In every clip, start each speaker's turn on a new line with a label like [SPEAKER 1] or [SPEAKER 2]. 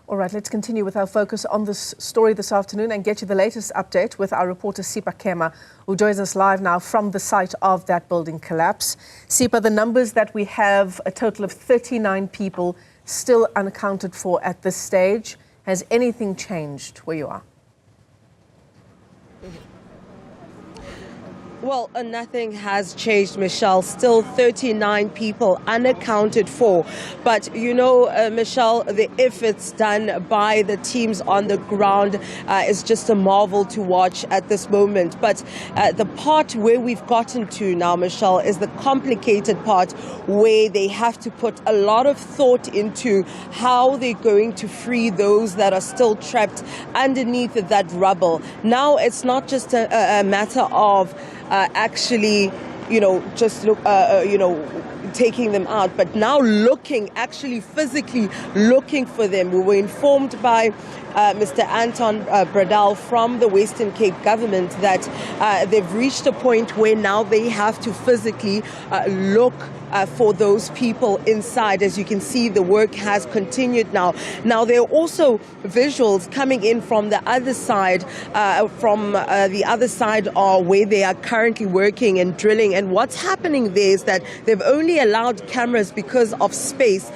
[SPEAKER 1] All right, let's continue with our focus on this story this afternoon and get you the latest update with our reporter Sipha Kema, who joins us live now from the site of that building collapse. Sipha, the numbers that we have, a total of 39 people still unaccounted for at this stage. Has anything changed where you are?
[SPEAKER 2] Well, nothing has changed, Michelle. Still 39 people unaccounted for. But, you know, Michelle, the efforts done by the teams on the ground is just a marvel to watch at this moment. But the part where we've gotten to now, Michelle, is the complicated part where they have to put a lot of thought into how they're going to free those that are still trapped underneath that rubble. Now, it's not just a matter of actually, just look, taking them out, but now actually physically looking for them. We were informed by Mr. Anton Bradal from the Western Cape government that they've reached a point where now they have to physically look for those people inside. As you can see, the work has continued now. Now, there are also visuals coming in from the other side, where they are currently working and drilling. And what's happening there is that they've only allowed cameras because of space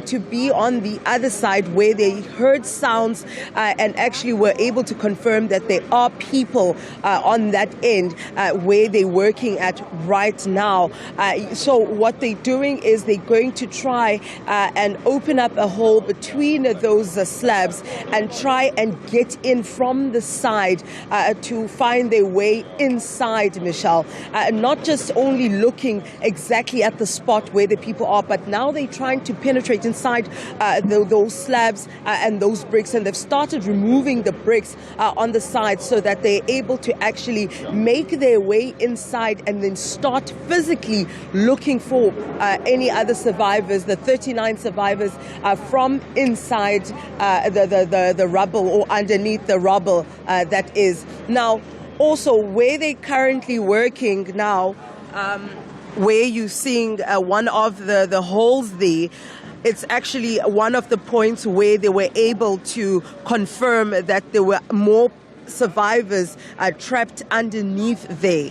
[SPEAKER 2] to be on the other side where they heard sounds and actually were able to confirm that there are people on that end where they're working at right now. So what they're doing is they're going to try and open up a hole between those slabs and try and get in from the side to find their way inside, Michelle. Not just only looking exactly at the spot where the people are, but now they're trying to penetrate inside those slabs and those bricks, and they've started removing the bricks on the side so that they're able to actually make their way inside and then start physically looking for any other survivors, the 39 survivors from inside the rubble or underneath the rubble that is. Now, also where they're currently working now, where you're seeing one of the holes there, it's actually one of the points where they were able to confirm that there were more survivors trapped underneath there.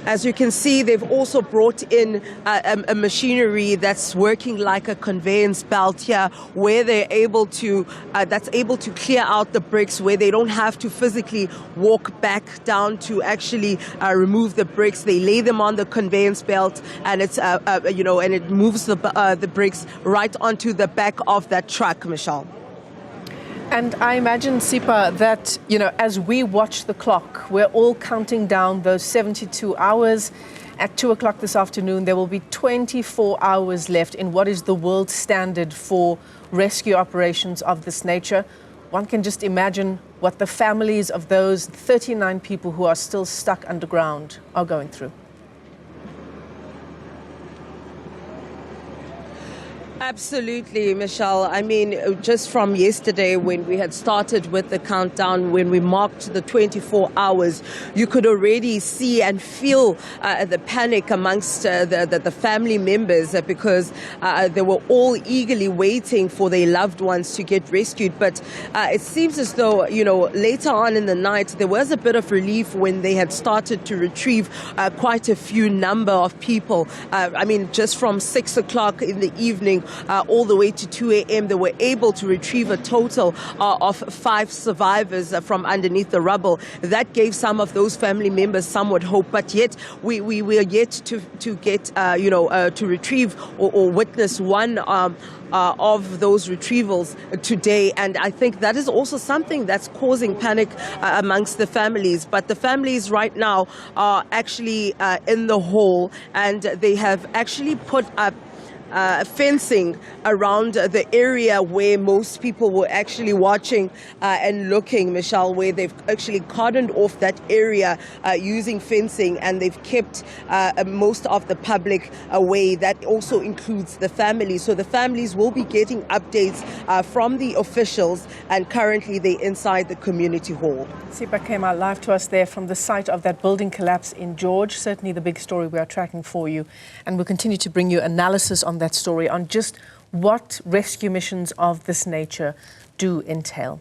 [SPEAKER 2] As you can see, they've also brought in a machinery that's working like a conveyance belt here, where they're able to, that's able to clear out the bricks, where they don't have to physically walk back down to actually remove the bricks. They lay them on the conveyance belt, and it's, and it moves the bricks right onto the back of that truck, Michelle.
[SPEAKER 1] And I imagine, Sipha, that, as we watch the clock, we're all counting down those 72 hours. At 2 o'clock this afternoon, there will be 24 hours left in what is the world standard for rescue operations of this nature. One can just imagine what the families of those 39 people who are still stuck underground are going through.
[SPEAKER 2] Absolutely, Michelle. I mean, just from yesterday when we had started with the countdown, when we marked the 24 hours, you could already see and feel the panic amongst the family members because they were all eagerly waiting for their loved ones to get rescued. But it seems as though, later on in the night, there was a bit of relief when they had started to retrieve quite a few number of people. I mean, just from 6 o'clock in the evening, all the way to 2 a.m., they were able to retrieve a total of 5 survivors from underneath the rubble. That gave some of those family members somewhat hope, but yet we are yet to get, to retrieve or witness one of those retrievals today. And I think that is also something that's causing panic amongst the families. But the families right now are actually in the hole, and they have actually put up fencing around the area where most people were actually watching and looking, Michelle, where they've actually cordoned off that area using fencing, and they've kept most of the public away. That also includes the families. So the families will be getting updates from the officials, and currently they're inside the community hall.
[SPEAKER 1] Sipha Kema live to us there from the site of that building collapse in George. Certainly the big story we are tracking for you, and we'll continue to bring you analysis on that story, on just what rescue missions of this nature do entail.